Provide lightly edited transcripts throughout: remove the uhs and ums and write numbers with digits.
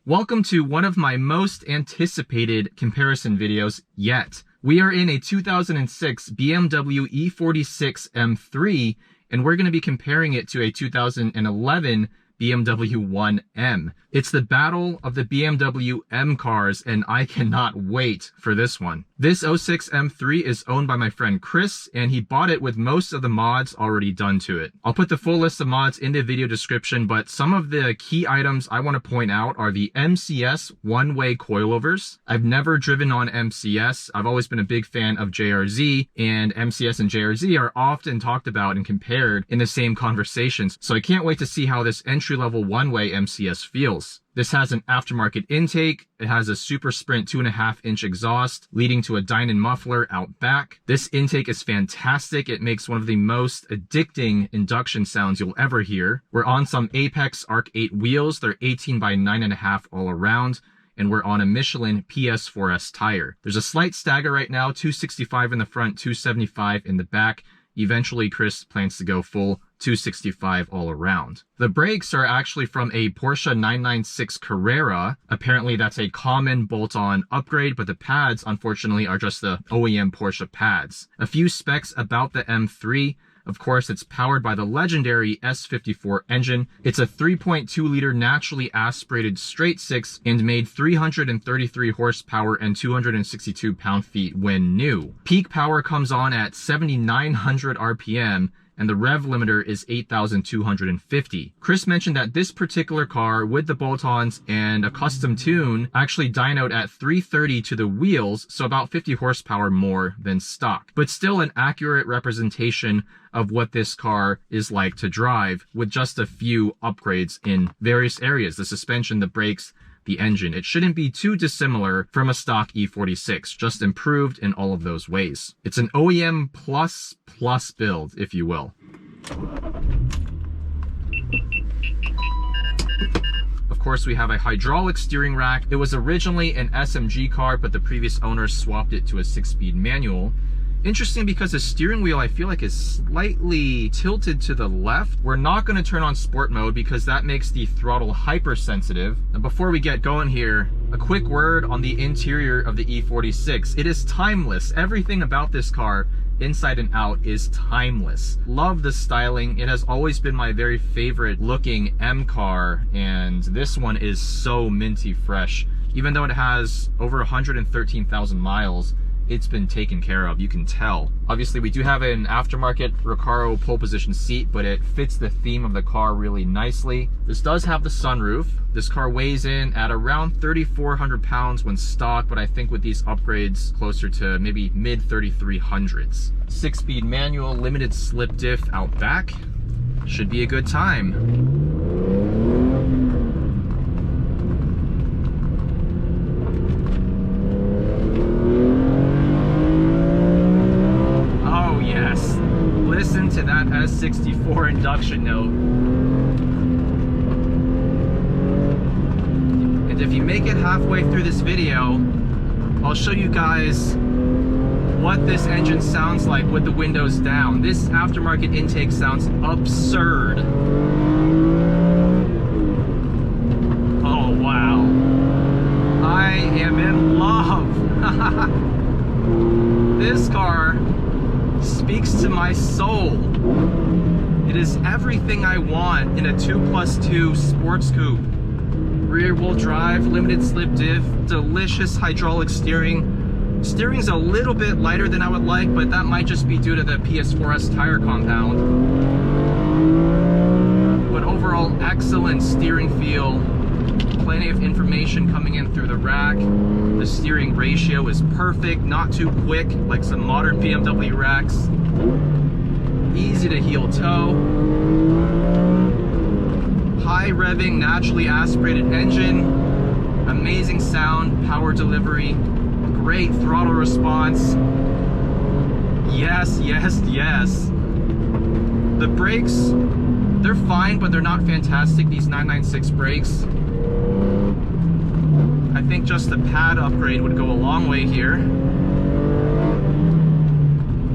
Welcome to one of my most anticipated comparison videos yet. We are in a 2006 BMW E46 M3, and we're going to be comparing it to a 2011 BMW 1M. It's the battle of the BMW M cars, and I cannot wait for this one. This 06 M3 is owned by my friend Chris, and he bought it with most of the mods already done to it. I'll put the full list of mods in the video description, but some of the key items I want to point out are the MCS one-way coilovers. I've never driven on MCS. I've always been a big fan of JRZ, and MCS and JRZ are often talked about and compared in the same conversations, so I can't wait to see how this entry-level one-way MCS feels. This has an aftermarket intake. It has a Supersprint 2.5-inch exhaust leading to a Dinan muffler out back. This intake is fantastic. It makes one of the most addicting induction sounds you'll ever hear. We're on some Apex Arc 8 wheels. They're 18 by 9.5 all around. And we're on a Michelin PS4S tire. There's a slight stagger right now, 265 in the front, 275 in the back. Eventually, Chris plans to go full 265 all around. The brakes are actually from a Porsche 996 Carrera. Apparently that's a common bolt-on upgrade, but the pads, unfortunately, are just the OEM Porsche pads. A few specs about the M3. Of course, it's powered by the legendary S54 engine. It's a 3.2-liter naturally aspirated straight six and made 333 horsepower and 262 pound-feet when new. Peak power comes on at 7,900 RPM, and the rev limiter is 8,250. Chris mentioned that this particular car with the bolt-ons and a custom tune actually dynoed at 330 to the wheels, so about 50 horsepower more than stock, but still an accurate representation of what this car is like to drive with just a few upgrades in various areas: the suspension, the brakes, the engine. It shouldn't be too dissimilar from a stock E46, just improved in all of those ways. It's an OEM plus build, if you will. Of course, we have a hydraulic steering rack. It was originally an SMG car, but the previous owners swapped it to a 6-speed manual. Interesting because the steering wheel, I feel like, is slightly tilted to the left. We're not going to turn on sport mode because that makes the throttle hypersensitive. And before we get going here, a quick word on the interior of the E46. It is timeless. Everything about this car, inside and out, is timeless. Love the styling. It has always been my very favorite looking M car, and this one is so minty fresh. Even though it has over 113,000 miles, it's been taken care of, you can tell. Obviously, we do have an aftermarket Recaro Pole Position seat, but it fits the theme of the car really nicely. This does have the sunroof. This car weighs in at around 3,400 pounds when stock, but I think with these upgrades, closer to maybe mid 3,300s. 6-speed manual, limited slip diff out back. Should be a good time. Listen to that S64 induction note. And if you make it halfway through this video, I'll show you guys what this engine sounds like with the windows down. This aftermarket intake sounds absurd. Oh wow. I am in love. This car speaks to my soul. It is everything I want in a 2+2 sports coupe. Rear wheel drive, limited slip diff, delicious hydraulic steering. Steering's a little bit lighter than I would like, but that might just be due to the PS4S tire compound. But overall, excellent steering feel. Plenty of information coming in through the rack. The steering ratio is perfect, not too quick like some modern BMW racks. Easy to heel toe. High revving, naturally aspirated engine. Amazing sound, power delivery. Great throttle response. Yes, yes, yes. The brakes, they're fine, but they're not fantastic, these 996 brakes. I think just the pad upgrade would go a long way here.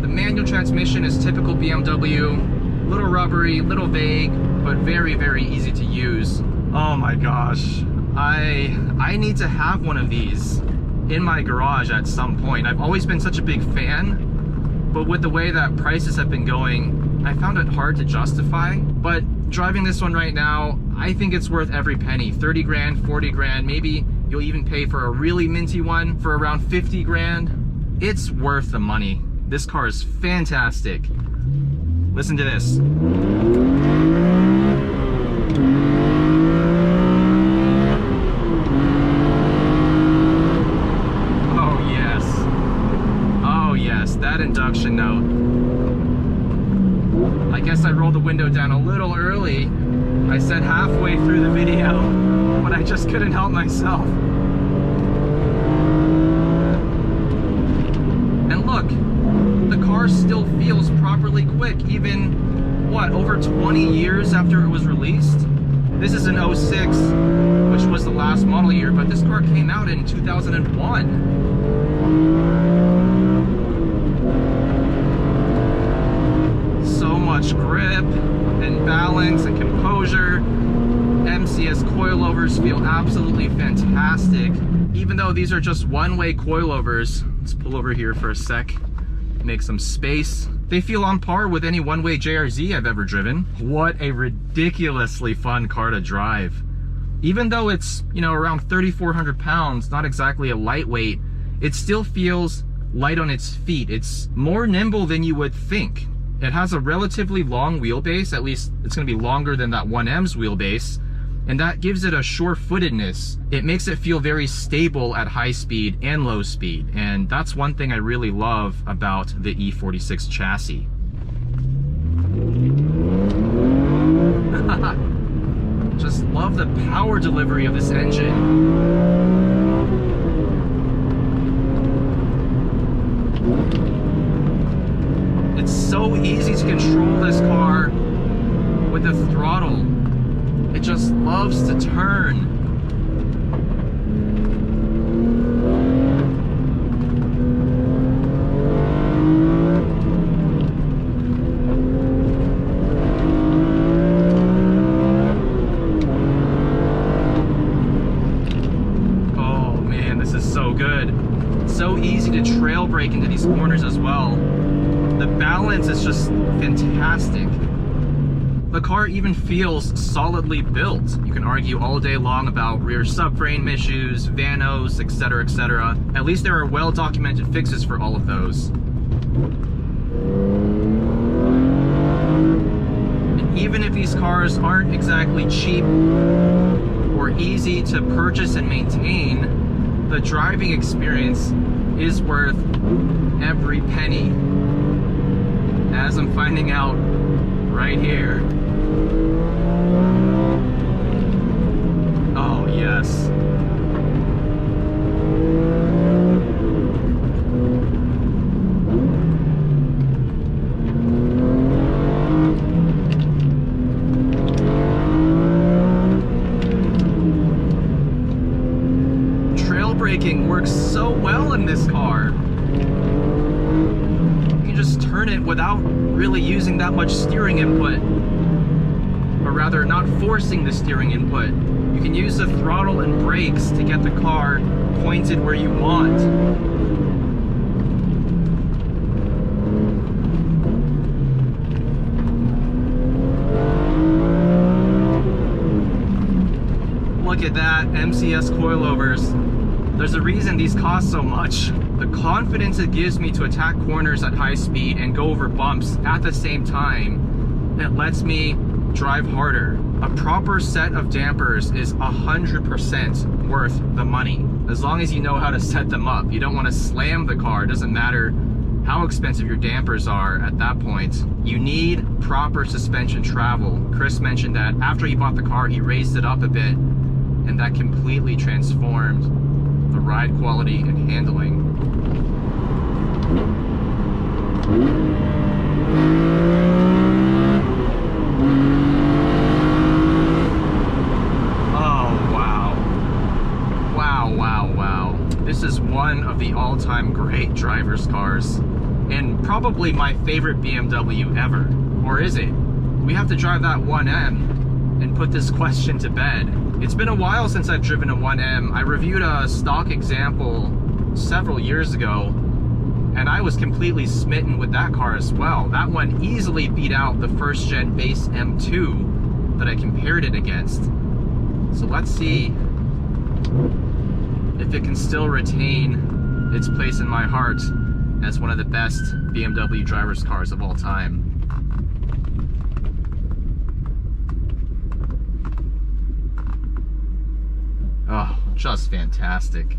The manual transmission is typical BMW, little rubbery, little vague, but very, very easy to use. Oh my gosh, I need to have one of these in my garage at some point. I've always been such a big fan, but with the way that prices have been going, I found it hard to justify. But driving this one right now, I think it's worth every penny. 30 grand, 40 grand, maybe you'll even pay for a really minty one for around 50 grand. It's worth the money. This car is fantastic. Listen to this. That induction note. I guess I rolled the window down a little early. I said halfway through the video, but I just couldn't help myself. And look, the car still feels properly quick, even, what, over 20 years after it was released? This is an 06, which was the last model year, but this car came out in 2001. Much grip and balance and composure. MCS coilovers feel absolutely fantastic. Even though these are just one-way coilovers, let's pull over here for a sec, make some space. They feel on par with any one-way JRZ I've ever driven. What a ridiculously fun car to drive. Even though it's, you know, around 3,400 pounds, not exactly a lightweight, it still feels light on its feet. It's more nimble than you would think. It has a relatively long wheelbase, at least it's going to be longer than that 1M's wheelbase, and that gives it a sure-footedness. It makes it feel very stable at high speed and low speed, and that's one thing I really love about the E46 chassis. Just love the power delivery of this engine. It's so easy to control this car with the throttle. It just loves to turn. Oh man, this is so good. It's so easy to trail brake into these corners as well. The balance is just fantastic. The car even feels solidly built. You can argue all day long about rear subframe issues, vanos, etc., etc. At least there are well-documented fixes for all of those. And even if these cars aren't exactly cheap or easy to purchase and maintain, the driving experience is worth every penny. As I'm finding out right here. Oh, yes. Trail braking works so well in this car. Turn it without really using that much steering input, or rather not forcing the steering input. You can use the throttle and brakes to get the car pointed where you want. Look at that, MCS coilovers. There's a reason these cost so much. The confidence it gives me to attack corners at high speed and go over bumps at the same time, it lets me drive harder. A proper set of dampers is 100% worth the money, as long as you know how to set them up. You don't want to slam the car. It doesn't matter how expensive your dampers are at that point. You need proper suspension travel. Chris mentioned that after he bought the car, he raised it up a bit, and that completely transformed the ride quality and handling. Oh, wow. Wow, wow, wow. This is one of the all-time great driver's cars, and probably my favorite BMW ever. Or is it? We have to drive that 1M and put this question to bed. It's been a while since I've driven a 1M. I reviewed a stock example several years ago, and I was completely smitten with that car as well. That one easily beat out the first gen base M2 that I compared it against. So let's see if it can still retain its place in my heart as one of the best BMW driver's cars of all time. Oh, just fantastic.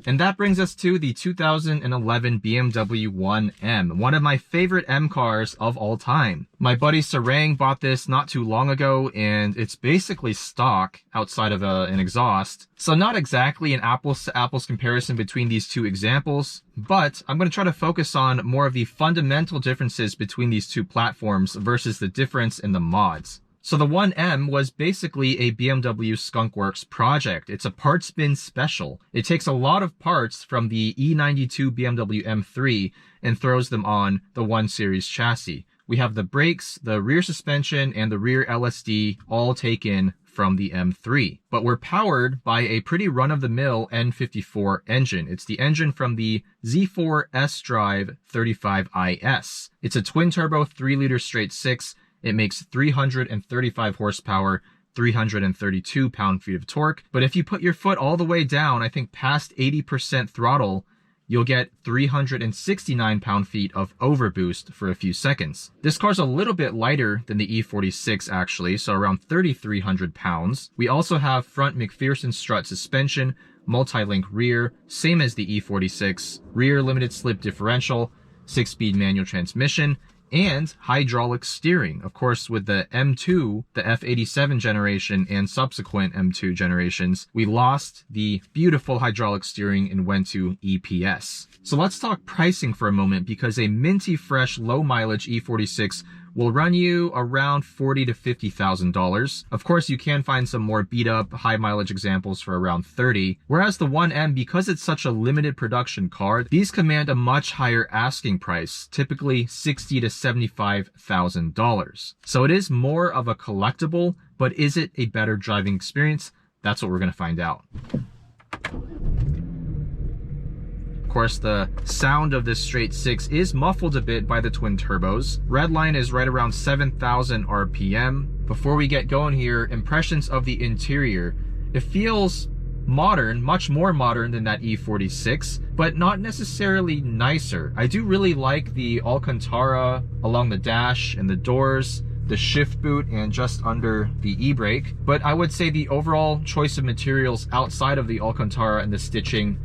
And that brings us to the 2011 BMW 1M, one of my favorite M cars of all time. My buddy Sarang bought this not too long ago, and it's basically stock outside of an exhaust. So not exactly an apples to apples comparison between these two examples, but I'm going to try to focus on more of the fundamental differences between these two platforms versus the difference in the mods. So the 1M was basically a BMW Skunk Works project. It's a parts bin special. It takes a lot of parts from the E82 BMW M3 and throws them on the 1 Series chassis. We have the brakes, the rear suspension, and the rear LSD all taken from the M3. But we're powered by a pretty run-of-the-mill N54 engine. It's the engine from the Z4 S-Drive 35IS. It's a twin-turbo 3-liter straight 6. It makes 335 horsepower, 332 pound-feet of torque. But if you put your foot all the way down, I think past 80% throttle, you'll get 369 pound-feet of overboost for a few seconds. This car's a little bit lighter than the E46 actually, so around 3,300 pounds. We also have front McPherson strut suspension, multi-link rear, same as the E46, rear limited slip differential, 6-speed manual transmission, and hydraulic steering. Of course, with the M2, the F87 generation, and subsequent M2 generations, we lost the beautiful hydraulic steering and went to EPS. So let's talk pricing for a moment, because a minty fresh low mileage E46 will run you around $40,000 to $50,000. Of course, you can find some more beat up high mileage examples for around $30,000. Whereas the 1M, because it's such a limited production car, these command a much higher asking price, typically $60,000 to $75,000. So it is more of a collectible, but is it a better driving experience? That's what we're gonna find out. Of course, the sound of this straight 6 is muffled a bit by the twin turbos. Redline is right around 7,000 RPM. Before we get going here, impressions of the interior. It feels modern, much more modern than that E46, but not necessarily nicer. I do really like the Alcantara along the dash and the doors, the shift boot, and just under the e-brake. But I would say the overall choice of materials outside of the Alcantara and the stitching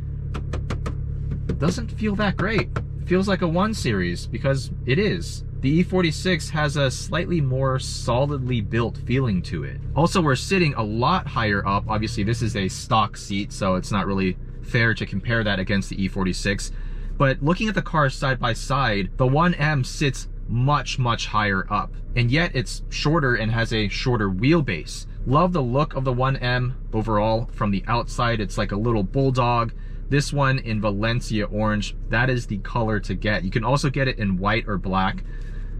doesn't feel that great. It feels like a 1 Series, because it is. The E46 has a slightly more solidly built feeling to it. Also, we're sitting a lot higher up. Obviously, this is a stock seat, so it's not really fair to compare that against the E46. But looking at the cars side by side, the 1M sits much, much higher up. And yet it's shorter and has a shorter wheelbase. Love the look of the 1M overall. From the outside, it's like a little bulldog. This one in Valencia orange, that is the color to get. You can also get it in white or black,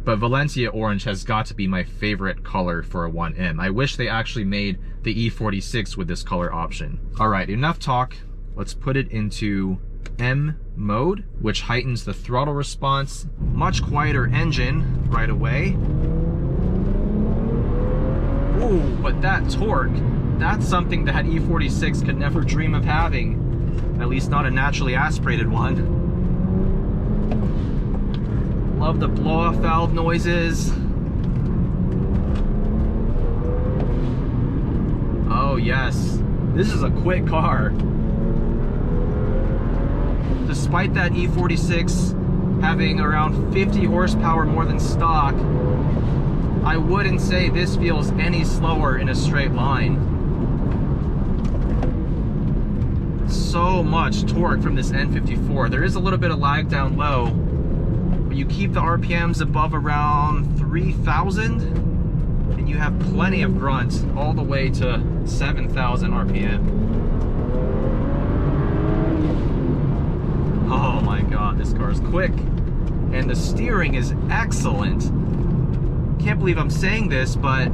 but Valencia orange has got to be my favorite color for a 1M. I wish they actually made the E46 with this color option. All right, enough talk. Let's put it into M mode, which heightens the throttle response. Much quieter engine right away. Ooh, but that torque, that's something that E46 could never dream of having. At least not a naturally aspirated one. Love the blow-off valve noises. Oh yes, this is a quick car. Despite that E46 having around 50 horsepower more than stock, I wouldn't say this feels any slower in a straight line. So much torque from this N54. There is a little bit of lag down low, but you keep the RPMs above around 3,000 and you have plenty of grunt all the way to 7,000 RPM. Oh my god, this car is quick, and the steering is excellent. can't believe I'm saying this, but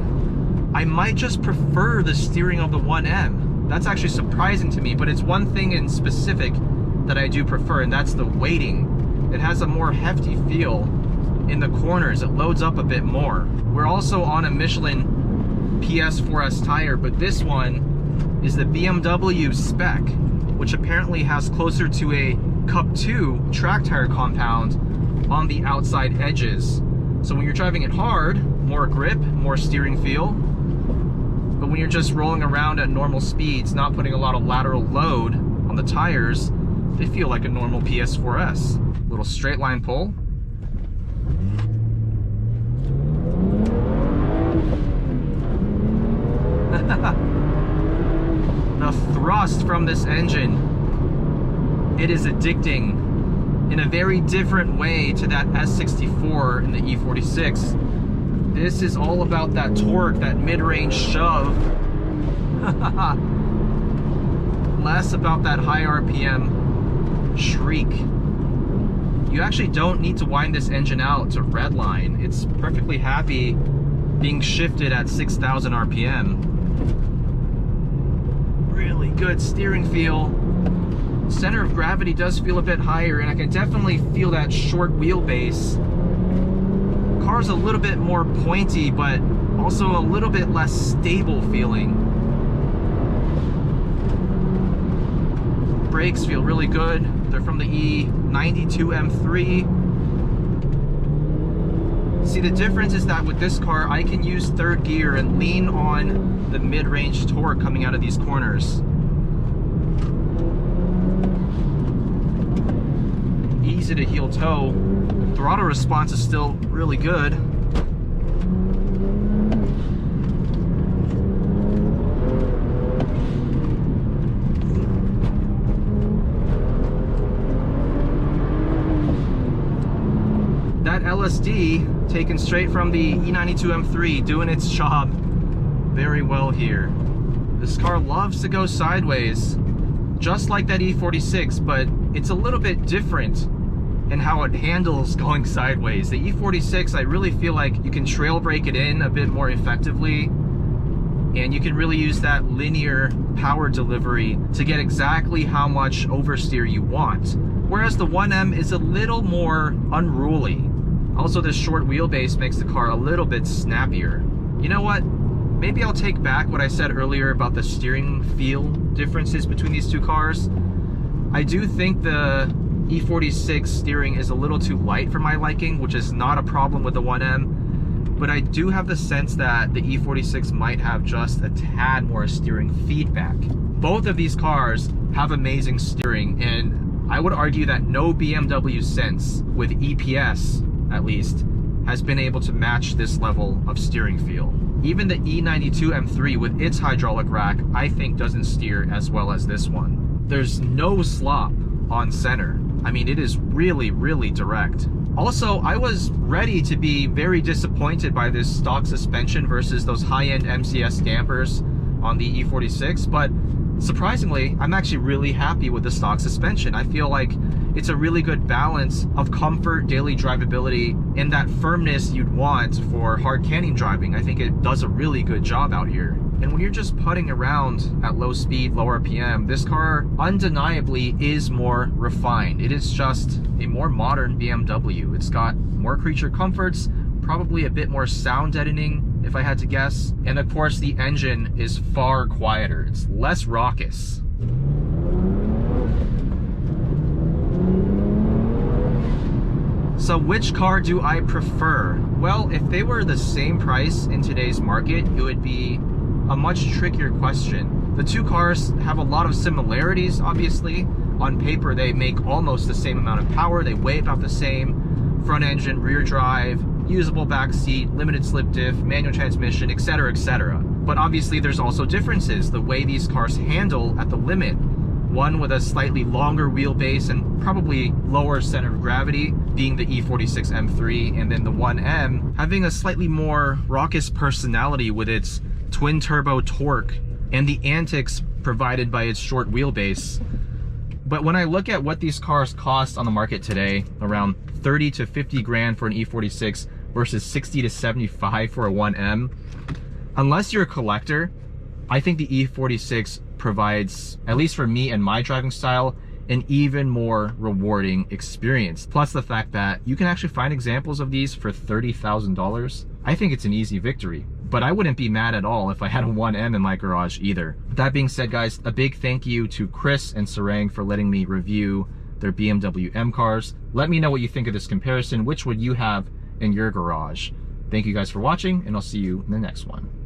I might just prefer the steering of the 1M. That's actually surprising to me, but it's one thing in specific that I do prefer, and that's the weighting. It has a more hefty feel in the corners. It loads up a bit more. We're also on a Michelin PS4S tire, but this one is the BMW spec, which apparently has closer to a Cup 2 track tire compound on the outside edges. So when you're driving it hard, more grip, more steering feel. But when you're just rolling around at normal speeds, not putting a lot of lateral load on the tires, they feel like a normal PS4S. Little straight line pull. The thrust from this engine, it is addicting in a very different way to that S64 in the E46. This is all about that torque, that mid-range shove. Less about that high RPM shriek. You actually don't need to wind this engine out to redline. It's perfectly happy being shifted at 6,000 RPM. Really good steering feel. Center of gravity does feel a bit higher, and I can definitely feel that short wheelbase. Car's a little bit more pointy, but also a little bit less stable feeling. Brakes feel really good. They're from the E82 M3. See, the difference is that with this car, I can use third gear and lean on the mid-range torque coming out of these corners. Easy to heel toe. Throttle response is still really good. That LSD taken straight from the E92 M3 doing its job very well here. This car loves to go sideways, just like that E46, but it's a little bit different in how it handles going sideways. The E46, I really feel like you can trail brake it in a bit more effectively, and you can really use that linear power delivery to get exactly how much oversteer you want. Whereas the 1M is a little more unruly. Also, this short wheelbase makes the car a little bit snappier. You know what? Maybe I'll take back what I said earlier about the steering feel differences between these two cars. I do think the E46 steering is a little too light for my liking, which is not a problem with the 1M, but I do have the sense that the E46 might have just a tad more steering feedback. Both of these cars have amazing steering, and I would argue that no BMW since, with EPS at least, has been able to match this level of steering feel. Even the E92 M3 with its hydraulic rack, I think doesn't steer as well as this one. There's no slop on center. I mean, it is really, really direct. Also, I was ready to be very disappointed by this stock suspension versus those high-end MCS dampers on the E46, but surprisingly, I'm actually really happy with the stock suspension. I feel like it's a really good balance of comfort, daily drivability, and that firmness you'd want for hard canyon driving. I think it does a really good job out here. And when you're just putting around at low speed, low RPM, this car undeniably is more refined. It is just a more modern BMW. It's got more creature comforts, probably a bit more sound deadening, if I had to guess. And of course, the engine is far quieter. It's less raucous. So which car do I prefer? Well, if they were the same price in today's market, it would be a much trickier question. The two cars have a lot of similarities, obviously. On paper, they make almost the same amount of power. They weigh about the same. Front engine, rear drive, usable back seat, limited slip diff, manual transmission, etc., etc. But obviously, there's also differences. The way these cars handle at the limit. One with a slightly longer wheelbase and probably lower center of gravity, being the E46 M3, and then the 1M having a slightly more raucous personality with its twin turbo torque and the antics provided by its short wheelbase. But when I look at what these cars cost on the market today, around 30 to 50 grand for an E46, versus 60 to 75 for a 1M. Unless you're a collector, I think the E46 provides, at least for me and my driving style, an even more rewarding experience. Plus the fact that you can actually find examples of these for $30,000. I think it's an easy victory, but I wouldn't be mad at all if I had a 1M in my garage either. That being said, guys, a big thank you to Chris and Sarang for letting me review their BMW M cars. Let me know what you think of this comparison. Which would you have in your garage? Thank you guys for watching, and I'll see you in the next one.